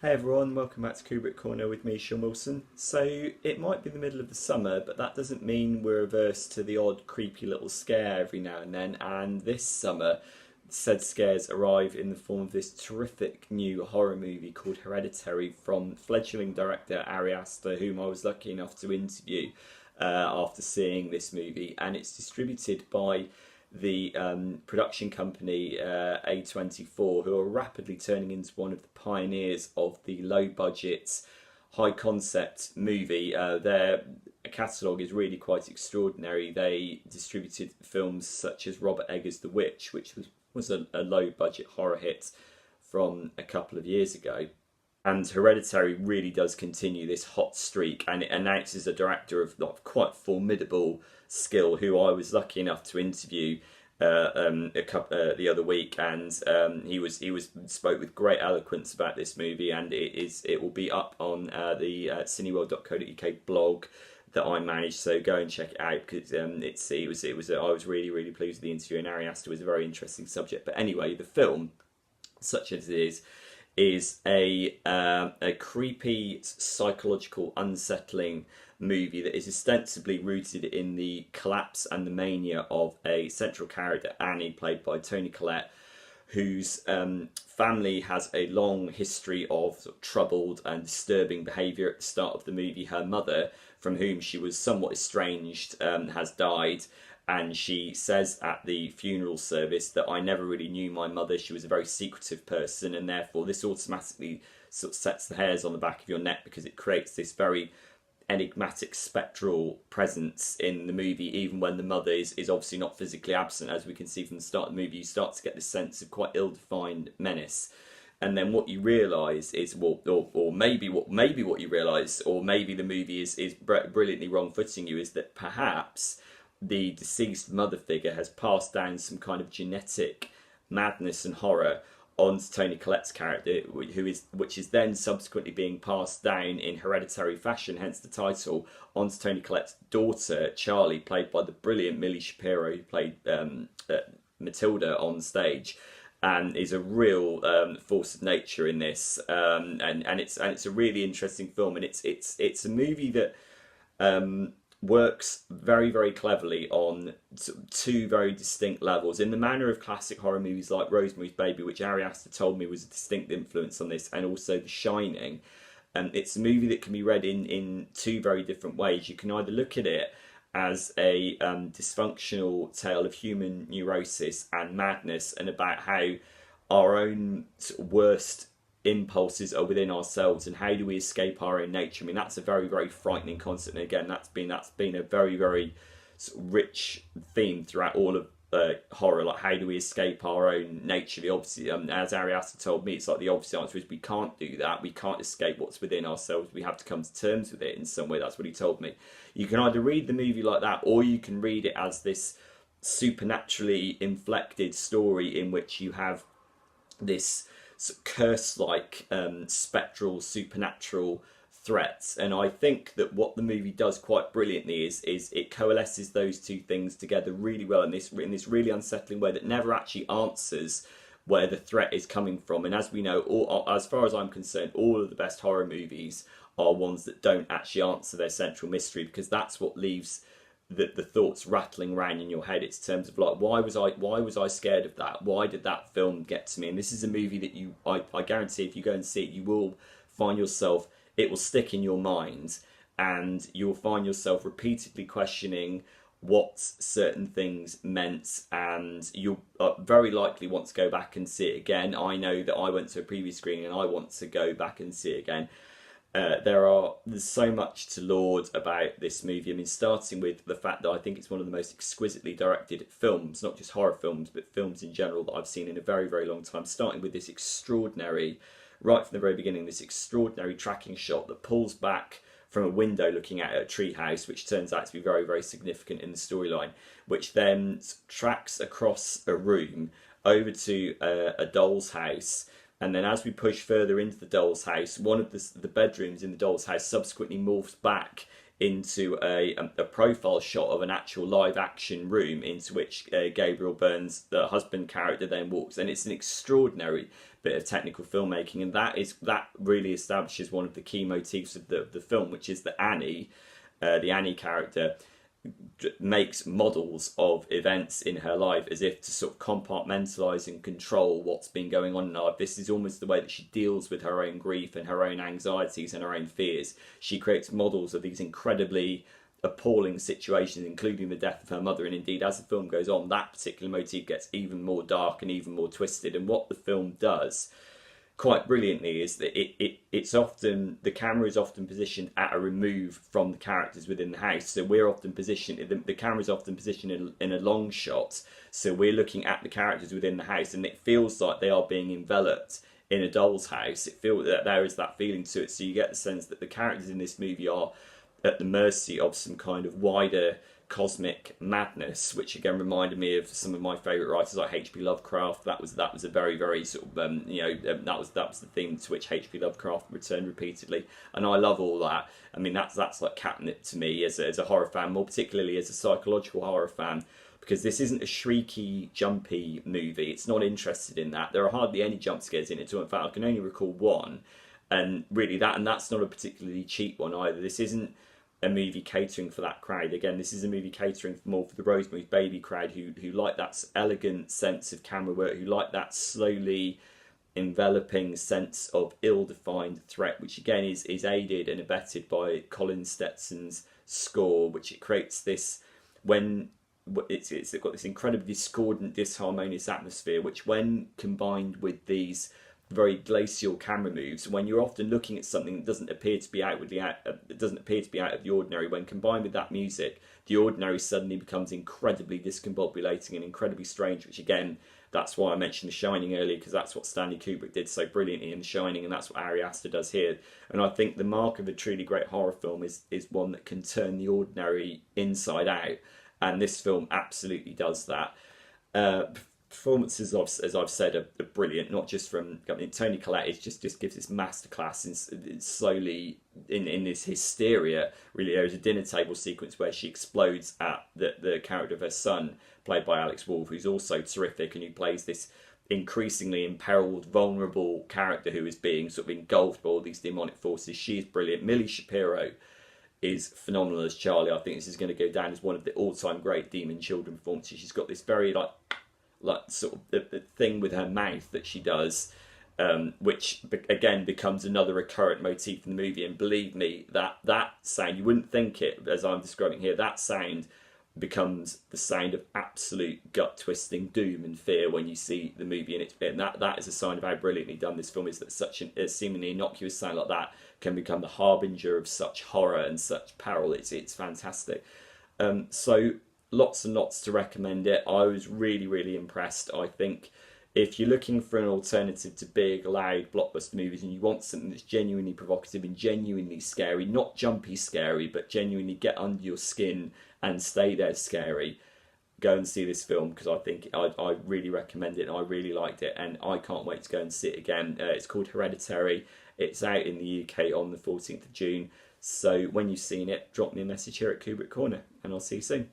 Hey everyone, welcome back to Kubrick Corner with me, Sean Wilson. So it might be the middle of the summer, but that doesn't mean we're averse to the odd creepy little scare every now and then. And this summer, said scares arrive in the form of this terrific new horror movie called Hereditary from fledgling director Ari Aster, whom I was lucky enough to interview after seeing this movie. And it's distributed by the production company A24, who are rapidly turning into one of the pioneers of the low budget, high concept movie. Their catalogue is really quite extraordinary. They distributed films such as Robert Eggers' The Witch, which was a low budget horror hit from a couple of years ago. And Hereditary really does continue this hot streak, and it announces a director of quite formidable skill who I was lucky enough to interview the other week, and he spoke with great eloquence about this movie, and it will be up on the cineworld.co.uk blog that I manage. So go and check it out because I was really pleased with the interview, and Ari Aster was a very interesting subject. But anyway, the film, such as it is a creepy, psychological, unsettling movie that is ostensibly rooted in the collapse and the mania of a central character, Annie, played by Toni Collette, whose family has a long history of, troubled and disturbing behaviour at the start of the movie. Her mother, from whom she was somewhat estranged, has died. And she says at the funeral service that I never really knew my mother. She was a very secretive person, and therefore this automatically sort of sets the hairs on the back of your neck because it creates this very enigmatic, spectral presence in the movie, even when the mother is obviously not physically absent. As we can see from the start of the movie, you start to get this sense of quite ill-defined menace. And then what you realise is, or maybe what you realise, or maybe the movie is brilliantly wrong-footing you, is that perhaps the deceased mother figure has passed down some kind of genetic madness and horror onto Toni Collette's character, which is then subsequently being passed down in hereditary fashion, hence the title, onto Toni Collette's daughter, Charlie, played by the brilliant Millie Shapiro, who played Matilda on stage, and is a real force of nature in this. And it's a really interesting film, and it's a movie that works very cleverly on two very distinct levels, in the manner of classic horror movies like Rosemary's Baby, which Ari Aster told me was a distinct influence on this, and also The Shining. It's a movie that can be read in two very different ways. You can either look at it as a dysfunctional tale of human neurosis and madness, and about how our own worst impulses are within ourselves, and how do we escape our own nature. I mean, that's a very frightening concept, and again, that's been a very sort of rich theme throughout all of horror. Like, how do we escape our own nature? Obviously, as Ari Aster told me, it's like the obvious answer is we can't do that. We can't escape what's within ourselves. We have to come to terms with it in some way. That's what he told me. You can either read the movie like that, or you can read it as this supernaturally inflected story in which you have this curse-like, spectral, supernatural threats. And I think that what the movie does quite brilliantly is it coalesces those two things together really well in this really unsettling way that never actually answers where the threat is coming from. And as we know, as far as I'm concerned, all of the best horror movies are ones that don't actually answer their central mystery, because that's what leaves the thoughts rattling around in your head. It's terms of like, why was I scared of that? Why did that film get to me? And this is a movie that I guarantee if you go and see it, you will find yourself, it will stick in your mind, and you'll find yourself repeatedly questioning what certain things meant, and you'll very likely want to go back and see it again. I know that I went to a previous screening and I want to go back and see it again. There's so much to laud about this movie. I mean, starting with the fact that I think it's one of the most exquisitely directed films, not just horror films, but films in general, that I've seen in a very long time. Starting with this extraordinary, right from the very beginning, this extraordinary tracking shot that pulls back from a window looking at a treehouse, which turns out to be very significant in the storyline, which then tracks across a room over to a doll's house. And then as we push further into the doll's house, one of the bedrooms in the doll's house subsequently morphs back into a profile shot of an actual live action room into which Gabriel Byrne's, the husband character, then walks. And it's an extraordinary bit of technical filmmaking, and that really establishes one of the key motifs of the film, which is that Annie, the Annie character, makes models of events in her life as if to sort of compartmentalize and control what's been going on in her life. This is almost the way that she deals with her own grief and her own anxieties and her own fears. She creates models of these incredibly appalling situations, including the death of her mother, and indeed as the film goes on, that particular motif gets even more dark and even more twisted. And what the film does quite brilliantly is that it's often, the camera is often positioned at a remove from the characters within the house. So we're often positioned, the camera is often positioned in a long shot, so we're looking at the characters within the house, and it feels like they are being enveloped in a doll's house. It feels that there is that feeling to it, so you get the sense that the characters in this movie are at the mercy of some kind of wider cosmic madness, which again reminded me of some of my favourite writers like H.P. Lovecraft. That was a very, very sort of that was the theme to which H.P. Lovecraft returned repeatedly, and I love all that. I mean, that's like catnip to me as a horror fan, more particularly as a psychological horror fan, because this isn't a shrieky, jumpy movie. It's not interested in that. There are hardly any jump scares in it. So in fact, I can only recall one, and really that's not a particularly cheap one either. This isn't a movie catering for that crowd. Again, this is a movie catering more for the Rosemary's Baby crowd, who like that elegant sense of camera work, who like that slowly enveloping sense of ill-defined threat, which again is aided and abetted by Colin Stetson's score, which it creates this, when it's got this incredibly discordant, disharmonious atmosphere, which when combined with these very glacial camera moves, when you're often looking at something that doesn't appear to be out of the ordinary, when combined with that music, the ordinary suddenly becomes incredibly discombobulating and incredibly strange, which again, that's why I mentioned The Shining earlier, because that's what Stanley Kubrick did so brilliantly in The Shining, and that's what Ari Aster does here. And I think the mark of a truly great horror film is one that can turn the ordinary inside out, and this film absolutely does that. Performances, as I've said, are brilliant. Not just from, I mean, Toni Collette just gives this masterclass in slowly in this hysteria. Really, there is a dinner table sequence where she explodes at the character of her son, played by Alex Wolff, who's also terrific, and who plays this increasingly imperiled, vulnerable character who is being sort of engulfed by all these demonic forces. She's brilliant. Millie Shapiro is phenomenal as Charlie. I think this is going to go down as one of the all-time great Demon Children performances. She's got this very like sort of the thing with her mouth that she does, which again becomes another recurrent motif in the movie. And believe me, that sound, you wouldn't think it as I'm describing here, that sound becomes the sound of absolute gut twisting doom and fear when you see the movie, and that is a sign of how brilliantly done this film is, that such a seemingly innocuous sound like that can become the harbinger of such horror and such peril. It's fantastic. So lots and lots to recommend it. I was really, really impressed. I think if you're looking for an alternative to big, loud blockbuster movies and you want something that's genuinely provocative and genuinely scary, not jumpy scary, but genuinely get under your skin and stay there scary, go and see this film, because I think I really recommend it and I really liked it, and I can't wait to go and see it again. It's called Hereditary. It's out in the UK on the 14th of June. So when you've seen it, drop me a message here at Kubrick Corner, and I'll see you soon.